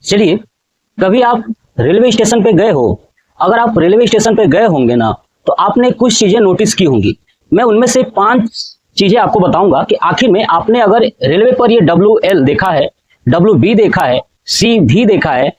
चलिए, कभी आप रेलवे स्टेशन पे गए हो? अगर आप रेलवे स्टेशन पे गए होंगे ना, तो आपने कुछ चीजें नोटिस की होंगी। मैं उनमें से 5 चीजें आपको बताऊंगा कि आखिर में आपने अगर रेलवे पर ये WL देखा है, WB देखा है, CV देखा है,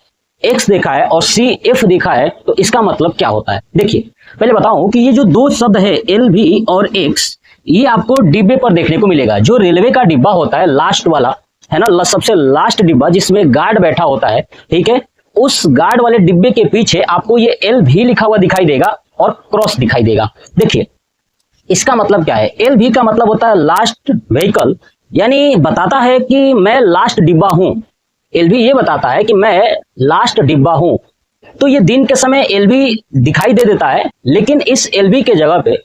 X देखा है और CF देखा है, तो इसका मतलब क्या होता है। देखिए, पहले बताऊं कि ये जो 2 शब्द है LV और X, ये आपको डिब्बे पर देखने को मिलेगा। जो रेलवे का डिब्बा होता है, लास्ट वाला है ना, सबसे लास्ट डिब्बा जिसमें गार्ड बैठा होता है, ठीक है, उस गार्ड वाले डिब्बे के पीछे आपको ये LV लिखा हुआ दिखाई देगा और क्रॉस दिखाई देगा। देखिए, इसका मतलब क्या है। LV का मतलब होता है लास्ट व्हीकल, यानी बताता है कि मैं लास्ट डिब्बा हूं। LV ये बताता है कि मैं लास्ट डिब्बा हूं। तो ये दिन के समय LV दिखाई दे देता है, लेकिन इस LV के जगह पे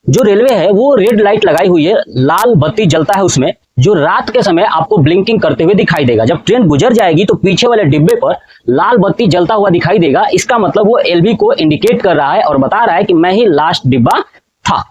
जो रेलवे है वो रेड लाइट लगाई हुई है, लाल बत्ती जलता है उसमें, जो रात के समय आपको ब्लिंकिंग करते हुए दिखाई देगा। जब ट्रेन गुजर जाएगी तो पीछे वाले डिब्बे पर लाल बत्ती जलता हुआ दिखाई देगा। इसका मतलब वो LV को इंडिकेट कर रहा है और बता रहा है कि मैं ही लास्ट डिब्बा था।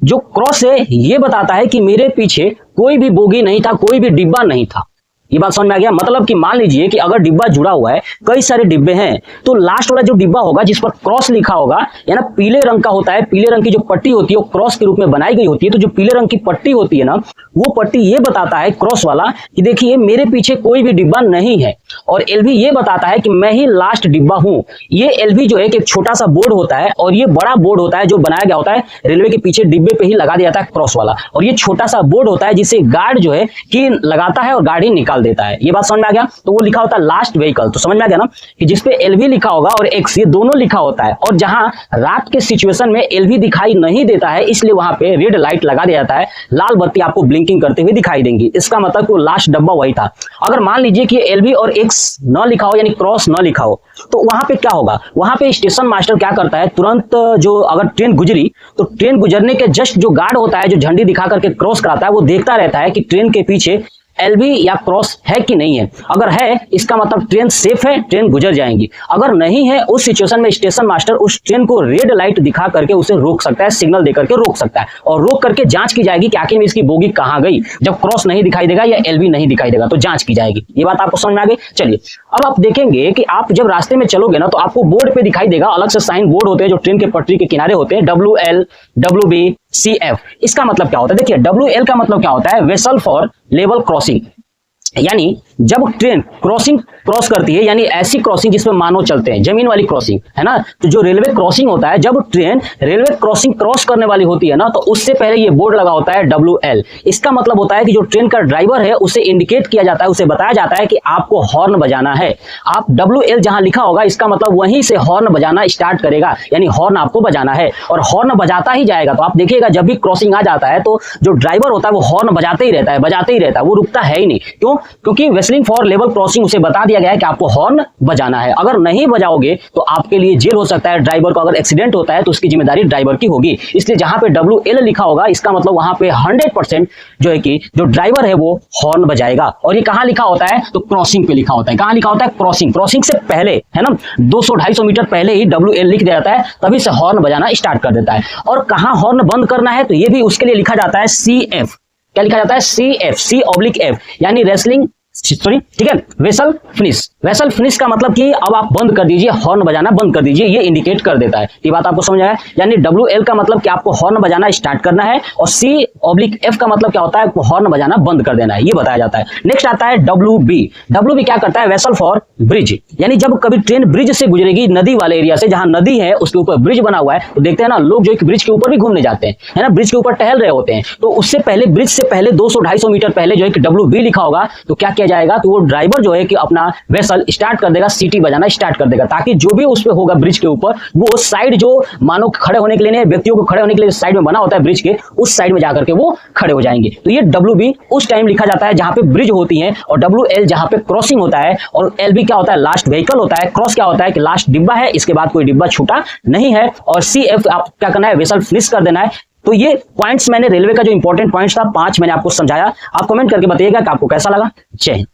जो क्रॉस है ये बताता है कि मेरे पीछे कोई भी बोगी नहीं था, कोई भी डिब्बा नहीं था। ये बात समझ में आ गया। मतलब कि मान लीजिए कि अगर डिब्बा जुड़ा हुआ है, कई सारे डिब्बे हैं, तो लास्ट वाला जो डिब्बा होगा जिस पर क्रॉस लिखा होगा, या ना पीले रंग का होता है, पीले रंग की जो पट्टी होती है वो क्रॉस के रूप में बनाई गई होती है। तो जो पीले रंग की पट्टी होती है ना, वो पट्टी ये बताता है क्रॉस वाला कि देखिए मेरे पीछे कोई भी डिब्बा नहीं है। और LV ये बताता है कि मैं ही लास्ट डिब्बा हूं। ये LV जो है कि एक छोटा सा बोर्ड होता है और ये बड़ा बोर्ड होता है जो बनाया गया होता है रेलवे के पीछे डिब्बे पे ही लगा दिया जाता है क्रॉस वाला। और ये छोटा सा बोर्ड होता है जिसे गार्ड जो है कि लगाता है और गाड़ी निकाल देता है। ये बात समझ में आ गया। तो वो लिखा होता है लास्ट व्हीकल। तो समझ में आ गया ना कि जिसपे LV लिखा होगा और X, ये दोनों लिखा होता है। और जहां रात के सिचुएशन में LV दिखाई नहीं देता है, इसलिए वहां पे रेड लाइट लगा दिया जाता है, लाल बत्ती आपको ब्लिंकिंग करते हुए दिखाई देंगी। इसका मतलब वो लास्ट डब्बा वही था। अगर मान लीजिए कि LV और X न लिखा हो, यानी क्रॉस न लिखा हो, तो वहां पे क्या होगा। वहां पे स्टेशन मास्टर क्या करता है, तुरंत जो अगर ट्रेन गुजरी तो ट्रेन गुजरने के जस्ट जो गार्ड होता है जो झंडी दिखा करके क्रॉस कराता है, वो देखता रहता है कि ट्रेन के पीछे LV या क्रॉस है कि नहीं है। अगर है, इसका मतलब ट्रेन सेफ है, ट्रेन गुजर जाएंगी। अगर नहीं है, उस सिचुएशन में स्टेशन मास्टर उस ट्रेन को रेड लाइट दिखा करके उसे रोक सकता है, सिग्नल देकर के रोक सकता है। और रोक करके जांच की जाएगी कि आखिर में इसकी बोगी कहां गई, जब क्रॉस नहीं दिखाई देगा या LV नहीं दिखाई देगा तो जांच की जाएगी। ये बात आपको समझ में आ गई। चलिए, अब आप देखेंगे कि आप जब रास्ते में चलोगे ना, तो आपको बोर्ड पे दिखाई देगा, अलग से साइन बोर्ड होते हैं जो ट्रेन के पटरी के किनारे होते हैं, WL, WB, CF। इसका मतलब क्या होता है। देखिए, WL का मतलब क्या होता है, वेसल फॉर लेवल क्रॉसिंग, यानी जब ट्रेन क्रॉसिंग क्रॉस करती है, यानी ऐसी क्रॉसिंग जिसमें मानव चलते हैं, जमीन वाली क्रॉसिंग है ना। तो जो रेलवे क्रॉसिंग होता है, जब ट्रेन रेलवे क्रॉसिंग क्रॉस करने वाली होती है ना, तो उससे पहले ये बोर्ड लगा होता है WL। इसका मतलब होता है कि जो ट्रेन का ड्राइवर है उसे इंडिकेट किया जाता है, उसे बताया जाता है कि आपको हॉर्न बजाना है। आप WL जहां लिखा होगा, इसका मतलब वहीं से हॉर्न बजाना स्टार्ट करेगा, यानी हॉर्न आपको बजाना है और हॉर्न बजाता ही जाएगा। तो आप देखिएगा जब भी क्रॉसिंग आ जाता है तो जो ड्राइवर होता है वो हॉर्न बजाते ही रहता है, बजाते ही रहता है, वो रुकता है ही नहीं। क्यों? क्योंकि वेसलिंग फॉर लेवल क्रॉसिंग उसे बता दिया गया है कि आपको हॉर्न बजाना है। अगर नहीं बजाओगे तो आपके लिए जेल हो सकता है। ड्राइवर को अगर एक्सीडेंट होता है तो उसकी जिम्मेदारी ड्राइवर की होगी। इसलिए जहां पे WL लिखा होगा, इसका मतलब वहां पे 100% जो है कि जो ड्राइवर है वो हॉर्न बजाएगा। और ये कहां लिखा होता है, तो क्रॉसिंग पे लिखा होता है। कहां लिखा होता है, क्रॉसिंग। क्रॉसिंग से पहले है ना, 200-250 मीटर पहले ही WL लिख दिया जाता है, तभी से हॉर्न बजाना स्टार्ट कर देता है। और कहां हॉर्न बंद करना है, तो ये भी उसके लिए लिखा जाता है CF। क्या लिखा जाता है, CF, C/F, यानी रेसलिंग, सॉरी, ठीक है, वेसल फिनिश। वेसल फिनिश का मतलब कि अब आप बंद कर दीजिए, हॉर्न बजाना बंद कर दीजिए, ये इंडिकेट कर देता है। ये बात आपको समझ आया। यानी WL का मतलब कि आपको हॉर्न बजाना स्टार्ट करना है, और C/F का मतलब क्या होता है, आपको हॉर्न बजाना बंद कर देना है, ये बताया जाता है। नेक्स्ट आता है WB। WB क्या करता है, वेसल फॉर ब्रिज, यानी जब कभी ट्रेन ब्रिज से गुजरेगी, नदी वाले एरिया से, जहां नदी है उसके ऊपर ब्रिज बना हुआ है, तो देखते हैं ना लोग जो है ब्रिज के ऊपर भी घूमने जाते हैं, है ना, ब्रिज के ऊपर टहल रहे होते हैं। तो उससे पहले, ब्रिज से पहले 200-250 मीटर पहले जो है कि WB लिखा होगा, तो क्या किया जाएगा, तो वो ड्राइवर जो है कि अपना वेसल स्टार्ट कर देगा, सीटी बजाना स्टार्ट कर देगा, ताकि जो भी उस पे होगा ब्रिज के ऊपर, वो साइड जो मानो खड़े होने के लिए नहीं, व्यक्तियों को खड़े होने के लिए साइड में बना होता है ब्रिज के, उस साइड में जाकर के वो खड़े हो जाएंगे। तो ये WB उस टाइम लिखा जाता है जहां पे ब्रिज होती है, और WL जहां पे क्रॉसिंग होता है, और LB क्या होता है, लास्ट व्हीकल होता है, क्रॉस क्या होता है कि लास्ट डिब्बा है, इसके बाद कोई डिब्बा छूटा नहीं है, और CF आप क्या करना है, वेसल फिनिश कर देना है। तो ये पॉइंट्स मैंने रेलवे का जो इंपॉर्टेंट पॉइंट्स था 5 मैंने आपको समझाया। आप कमेंट करके बताइएगा कि आपको कैसा लगा। जय हिंद।